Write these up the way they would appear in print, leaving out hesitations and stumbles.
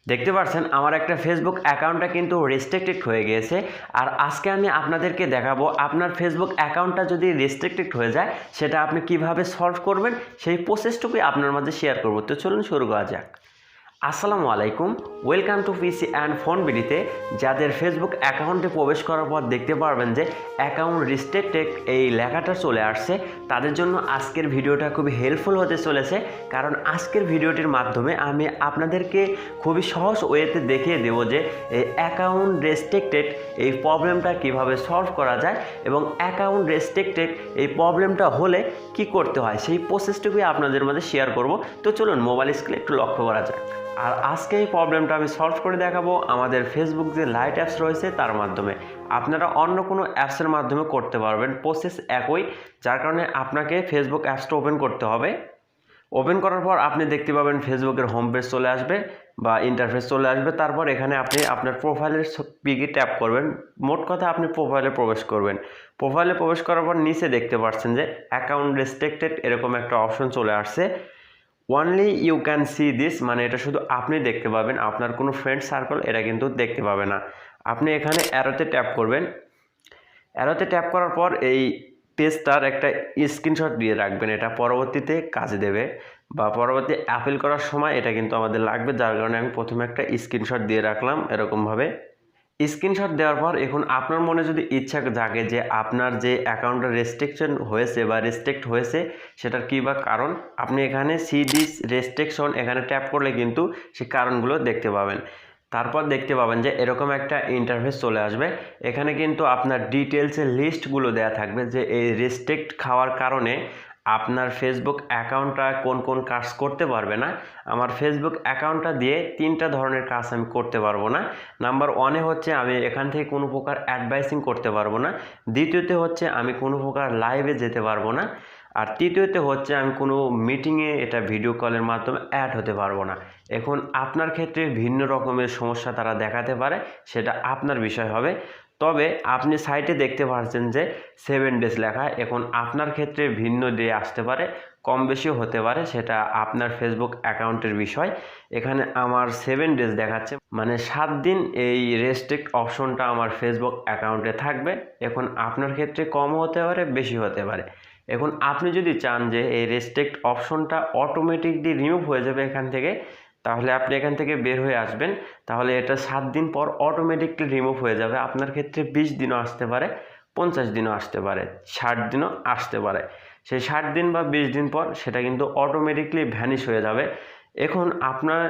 দেখতে পাচ্ছেন আমার একটা ফেসবুক অ্যাকাউন্টটা কিন্তু রেস্ট্রিক্টেড হয়ে গিয়েছে। আর আজকে আমি আপনাদেরকে দেখাবো আপনার ফেসবুক অ্যাকাউন্টটা যদি রেস্ট্রিক্টেড হয়ে যায় সেটা আপনি কিভাবে সলভ করবেন, সেই প্রসেসটুকুই আপনার মাঝে শেয়ার করব। তো চলুন শুরু করা যাক। আসসালামু আলাইকুম, welcome to PC and phone বিডিতে। যাদের ফেসবুক অ্যাকাউন্টে প্রবেশ করার পর দেখতে পারবেন যে অ্যাকাউন্ট রেস্ট্রিক্টেড এই লেখাটা চলে আসছে, তাদের জন্য আজকের ভিডিওটা খুবই হেল্পফুল হতে চলেছে। কারণ আজকের ভিডিওটির মাধ্যমে আমি আপনাদেরকে খুবই সহজ ওয়েতে দেখিয়ে দেবো যে এই অ্যাকাউন্ট রেস্ট্রিক্টেড এই প্রবলেমটা কিভাবে সলভ করা যায় এবং অ্যাকাউন্ট রেস্ট্রিক্টেড এই প্রবলেমটা হলে কি করতে হয় সেই প্রসেসটুকুই আপনাদের মাঝে শেয়ার করব। তো চলুন মোবাইল স্ক্রিনে একটু লক্ষ্য করা যাক। আর আজকে এই প্রবলেমটা আমি সলভ করে দেখাবো আমাদের ফেসবুক যে লাইট অ্যাপস রয়েছে তার মাধ্যমে। আপনারা অন্য কোনো অ্যাপসের মাধ্যমে করতে পারবেন, প্রসেস একই। যার কারণে আপনাকে ফেসবুক অ্যাপসটা ওপেন করতে হবে। ওপেন করার পর আপনি দেখতে পাবেন ফেসবুকের হোম পেজ চলে আসবে বা ইন্টারফেস চলে আসবে। তারপর এখানে আপনি আপনার প্রোফাইলের পিকে ট্যাপ করবেন। মোট কথা আপনি প্রোফাইলে প্রবেশ করবেন। প্রোফাইলে প্রবেশ করার পর নিচে দেখতে পাচ্ছেন যে অ্যাকাউন্ট রেস্ট্রিক্টেড এরকম একটা অপশন চলে আসছে। Only you can see this, মানে এটা শুধু আপনি দেখতে পাবেন, আপনার কোনো ফ্রেন্ড সার্কেল এটা কিন্তু দেখতে পাবে না। আপনি এখানে অ্যারোতে ট্যাপ করবেন। অ্যারোতে ট্যাপ করার পর এই পেজটার একটা স্ক্রিনশট দিয়ে রাখবেন, এটা পরবর্তীতে কাজে দেবে বা পরবর্তী অ্যাপিল করার সময় এটা কিন্তু আমাদের লাগবে। যার কারণে আমি প্রথমে একটা স্ক্রিনশট দিয়ে রাখলাম এরকমভাবে। স্ক্রিনশট দেওয়ার পর এখন আপনার মনে যদি ইচ্ছা জাগে যে আপনার যে অ্যাকাউন্টটা রেস্ট্রিকশন হয়েছে বা রেস্ট্রিক্ট হয়েছে সেটার কী বা কারণ, আপনি এখানে সি দিস রেস্ট্রিকশন এখানে ট্যাপ করলে কিন্তু সেই কারণগুলো দেখতে পাবেন। তারপর দেখতে পাবেন যে এরকম একটা ইন্টারফেস চলে আসবে। এখানে কিন্তু আপনার ডিটেলসের লিস্টগুলো দেওয়া থাকবে যে এই রেস্ট্রিক্ট খাওয়ার কারণে আপনার ফেসবুক অ্যাকাউন্টটা কোন কোন কাজ করতে পারবে না। আমার ফেসবুক অ্যাকাউন্টটা দিয়ে 3টা ধরনের কাজ আমি করতে পারবো না। নাম্বার 1 হচ্ছে আমি এখান থেকে কোনো প্রকার অ্যাডভাইসিং করতে পারবো না। দ্বিতীয়তে হচ্ছে আমি কোনো প্রকার লাইভে যেতে পারবো না। আর তৃতীয়তে হচ্ছে আমি কোনো মিটিংয়ে এটা ভিডিও কলের মাধ্যমে অ্যাড হতে পারবো না। এখন আপনার ক্ষেত্রে ভিন্ন রকমের সমস্যা তারা দেখাতে পারে, সেটা আপনার বিষয় হবে। তবে আপনি সাইটে দেখতে পাচ্ছেন যে 7 ডেজ লেখা। এখন আপনার ক্ষেত্রে ভিন্ন ডে আসতে পারে, কম বেশিও হতে পারে, সেটা আপনার ফেসবুক অ্যাকাউন্টের বিষয়। এখানে আমার 7 ডেজ দেখাচ্ছে, মানে 7 দিন এই রেস্ট্রিক্ট অপশনটা আমার ফেসবুক অ্যাকাউন্টে থাকবে। এখন আপনার ক্ষেত্রে কম হতে পারে, বেশি হতে পারে। এখন আপনি যদি চান যে এই রেস্ট্রিক্ট অপশনটা অটোমেটিকলি রিমুভ হয়ে যাবে এখান থেকে, তাহলে আপনি এখান থেকে বের হয়ে আসবেন। তাহলে এটা 7 দিন পর অটোমেটিকলি রিমুভ হয়ে যাবে। আপনার ক্ষেত্রে 20 দিনও আসতে পারে, 50 দিনও আসতে পারে, 60 দিনও আসতে পারে। সেই 60 দিন বা 20 দিন পর সেটা কিন্তু অটোমেটিকলি ভ্যানিশ হয়ে যাবে। এখন আপনার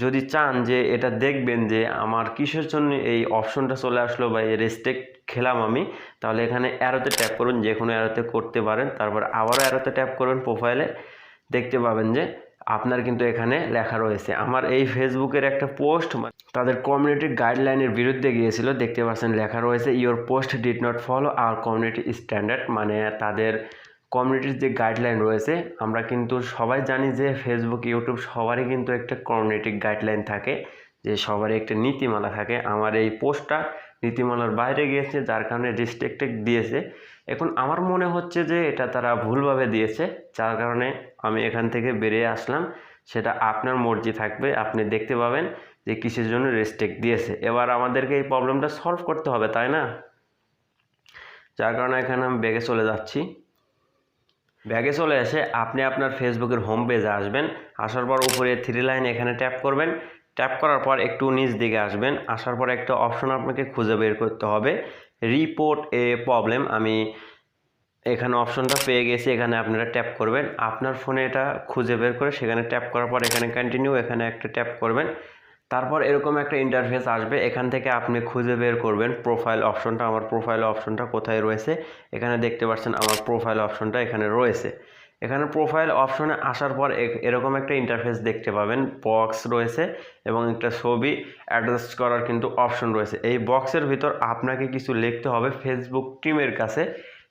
যদি চান যে এটা দেখবেন যে আমার কিসের জন্য এই অপশনটা চলে আসলো বা এই রেস্ট্রিক্ট খেলাম আমি, তাহলে এখানে অ্যারোতে ট্যাপ করুন, যে কোনো অ্যারোতে করতে পারেন। তারপর আবারও অ্যারোতে ট্যাপ করবেন প্রোফাইলে। দেখতে পাবেন যে আপনার কিন্তু এখানে লেখা রয়েছে আমার এই ফেসবুকের একটা পোস্ট তাদের কমিউনিটি গাইডলাইনের বিরুদ্ধে গিয়েছিল। দেখতে পাচ্ছেন লেখা রয়েছে your post did not follow our community standard, মানে তাদের কমিউনিটির যে গাইডলাইন রয়েছে। আমরা কিন্তু সবাই জানি যে ফেসবুক, ইউটিউব সবারই কিন্তু একটা কমিউনিটি গাইডলাইন থাকে, যে সবারই একটা নীতিমালা থাকে। আমার এই পোস্টটা নীতিমালার বাইরে গিয়েছে, যার কারণে রেস্ট্রিক্টেড দিয়েছে। এখন আমার মনে হচ্ছে যে এটা তারা ভুলভাবে দিয়েছে, যার কারণে আমি এখান থেকে বেরিয়ে আসলাম। সেটা আপনার মর্জি থাকবে, আপনি দেখতে পাবেন যে কিসের জন্য রেস্ট্রিক্ট দিয়েছে। এবার আমাদেরকে এই প্রবলেমটা সলভ করতে হবে, তাই না? যার কারণে এখানে আমি ব্যাগে চলে যাচ্ছি। ব্যাগে চলে এসে আপনি আপনার ফেসবুকের হোম পেজে আসবেন। আসার পর উপরে 3 লাইন এখানে ট্যাপ করবেন। ট্যাপ করার পর একটু নিচ দিকে আসবেন। আসার পর একটা অপশন আপনাকে খুঁজে বের করতে হবে, রিপোর্ট এ প্রবলেম। আমি এখানে অপশনটা পেয়ে গেছি, এখানে আপনারা ট্যাপ করবেন। আপনার ফোনে এটা খুঁজে বের করে সেখানে ট্যাপ করার পর এখানে কন্টিনিউ, এখানে একটা ট্যাপ করবেন। তারপর এরকম একটা ইন্টারফেস আসবে। এখান থেকে আপনি খুঁজে বের করবেন প্রোফাইল অপশনটা। আমার প্রোফাইল অপশনটা কোথায় রয়েছে, এখানে দেখতে পাচ্ছেন আমার প্রোফাইল অপশনটা এখানে রয়েছে। এখানে প্রোফাইল অপশনে আসার পর এরকম একটা ইন্টারফেস দেখতে পাবেন, বক্স রয়েছে এবং একটা ছবি অ্যাডজাস্ট করার কিন্তু অপশন রয়েছে। এই বক্সের ভিতর আপনাকে কিছু লিখতে হবে ফেসবুক টিমের কাছে,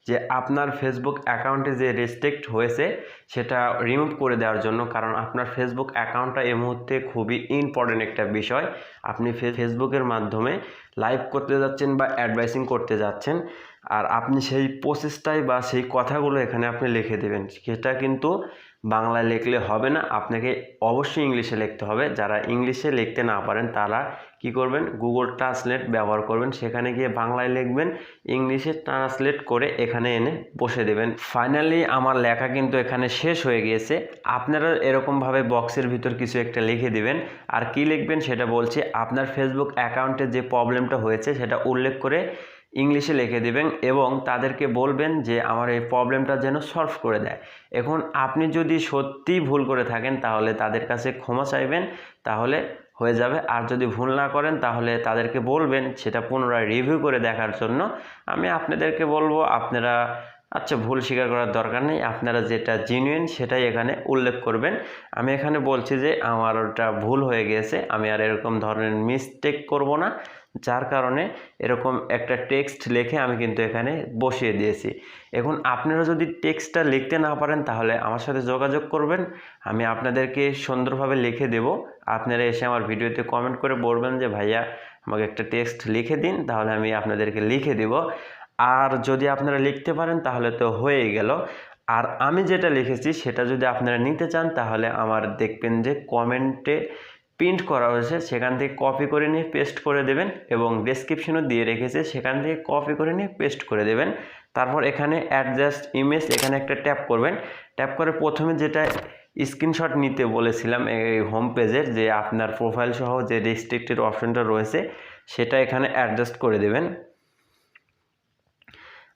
যে আপনার ফেসবুক অ্যাকাউন্টে যে রেস্ট্রিক্ট হয়েছে সেটা রিমুভ করে দেওয়ার জন্য। কারণ আপনার ফেসবুক অ্যাকাউন্টটা এই মুহূর্তে খুবই ইম্পর্টেন্ট একটা বিষয়। আপনি ফেসবুকের মাধ্যমে লাইভ করতে যাচ্ছেন বা অ্যাডভাইসিং করতে যাচ্ছেন। আর আপনি সেই প্রসেসটাই বা সেই কথাগুলো এখানে আপনি লিখে দেবেন। সেটা কিন্তু বাংলায় লিখলে হবে না, আপনাকে অবশ্যই ইংলিশে লিখতে হবে। যারা ইংলিশে লিখতে না পারেন তারা কি করবেন, গুগল ট্রান্সলেট ব্যবহার করবেন, সেখানে গিয়ে বাংলায় লিখবেন, ইংলিশে ট্রান্সলেট করে এখানে এনে বসে দেবেন। ফাইনালি আমার লেখা কিন্তু এখানে শেষ হয়ে গিয়েছে। আপনারা এরকমভাবে বক্সের ভিতর কিছু একটা লিখে দিবেন। আর কি লিখবেন সেটা বলছি, আপনার ফেসবুক অ্যাকাউন্টে যে প্রবলেমটা হয়েছে সেটা উল্লেখ করে ইংলিশে লিখে দিবেন এবং তাদেরকে বলবেন যে আমার এই প্রবলেমটা যেন সলভ করে দেয়। এখন আপনি যদি সত্যিই ভুল করে থাকেন তাহলে তাদের কাছে ক্ষমা চাইবেন, তাহলে হয়ে যাবে। আর যদি ভুল না করেন তাহলে তাদেরকে বলবেন সেটা পুনরায় রিভিউ করে দেখার জন্য। আমি আপনাদেরকে বলবো আপনারা আচ্ছা ভুল স্বীকার করার দরকার নেই, আপনারা যেটা জেনুইন সেটাই এখানে উল্লেখ করবেন। আমি এখানে বলছি যে আমার ওটা ভুল হয়ে গিয়েছে, আমি আর এরকম ধরনের মিস্টেক করব না, যার কারণে এরকম একটা টেক্সট লিখে আমি কিন্তু এখানে বসিয়ে দিয়েছি। এখন আপনারা যদি টেক্সটটা লিখতে না পারেন তাহলে আমার সাথে যোগাযোগ করবেন, আমি আপনাদেরকে সুন্দরভাবে লিখে দেব। আপনারা এসে আমার ভিডিওতে কমেন্ট করে বলবেন যে ভাইয়া আমাকে একটা টেক্সট লিখে দিন, তাহলে আমি আপনাদেরকে লিখে দেব। আর যদি আপনারা লিখতে পারেন তাহলে তো হয়েই গেল। আর আমি যেটা লিখেছি সেটা যদি আপনারা নিতে চান তাহলে আমার দেখবেন যে কমেন্টে প্রিন্ট করা হয়েছে, সেখান থেকে কপি করে নিয়ে পেস্ট করে দেবেন এবং ডেসক্রিপশনও দিয়ে রেখেছে, সেখান থেকে কপি করে নিয়ে পেস্ট করে দেবেন। তারপর এখানে অ্যাডজাস্ট ইমেজ এখানে একটা ট্যাপ করবেন। ট্যাপ করে প্রথমে যেটা স্ক্রিনশট নিতে বলেছিলাম এই হোম পেজের, যে আপনার প্রোফাইল সহ যে রেস্ট্রিক্টেড অপশনটা রয়েছে সেটা এখানে অ্যাডজাস্ট করে দেবেন।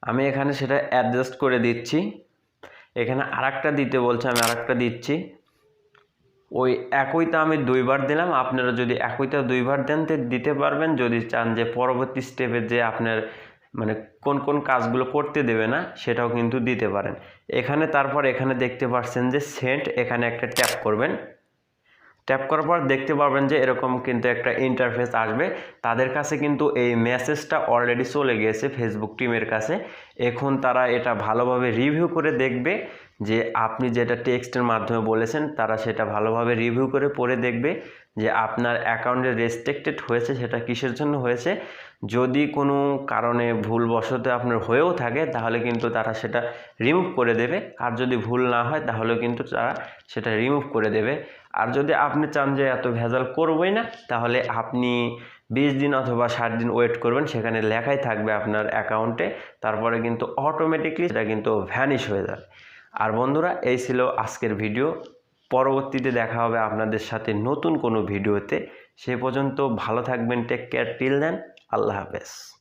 আমি এখানে সেটা অ্যাডজাস্ট করে দিচ্ছি। এখানে আরেকটা দিতে বলছে, আমি আরেকটা দিচ্ছি। ওই একইটা আমি দুইবার দিলাম, আপনারা যদি একইটা দুইবার দেন তো দিতে পারবেন। যদি চান যে পরবর্তী স্টেপে যে আপনার মানে কোন কোন কাজগুলো করতে দেবে না সেটাও কিন্তু দিতে পারেন এখানে। তারপর এখানে দেখতে পাচ্ছেন যে সেন্ড, এখানে একটা ট্যাপ করবেন। ট্যাপ করার পর দেখতে পারবেন যে এরকম কিন্তু একটা ইন্টারফেস আসবে। তাদের কাছে কিন্তু এই মেসেজটা অলরেডি চলে গিয়েছে ফেসবুক টিমের কাছে। এখন তারা এটা ভালোভাবে রিভিউ করে দেখবে যে আপনি যেটা টেক্সটের মাধ্যমে বলেছেন, তারা সেটা ভালোভাবে রিভিউ করে পড়ে দেখবে যে আপনার অ্যাকাউন্টে রেস্ট্রিক্টেড হয়েছে সেটা কিসের জন্য হয়েছে। যদি কোনো কারণে ভুলবশত আপনার হয়েও থাকে তাহলে কিন্তু তারা সেটা রিমুভ করে দেবে, আর যদি ভুল না হয় তাহলেও কিন্তু তারা সেটা রিমুভ করে দেবে। আর যদি আপনি চান যে এত ভেজাল করবই না তাহলে আপনি 20 দিন অথবা 60 দিন ওয়েট করবেন, সেখানে লেখাই থাকবে আপনার অ্যাকাউন্টে, তারপরে কিন্তু অটোমেটিকলি সেটা কিন্তু ভ্যানিশ হয়ে যাবে। আর বন্ধুরা এই ছিল আজকের ভিডিও, পরবর্তীতে দেখা হবে আপনাদের সাথে নতুন কোনো ভিডিওতে। সে পর্যন্ত ভালো থাকবেন, টেক কেয়ার, টিল দেন, আল্লাহ হাফেজ।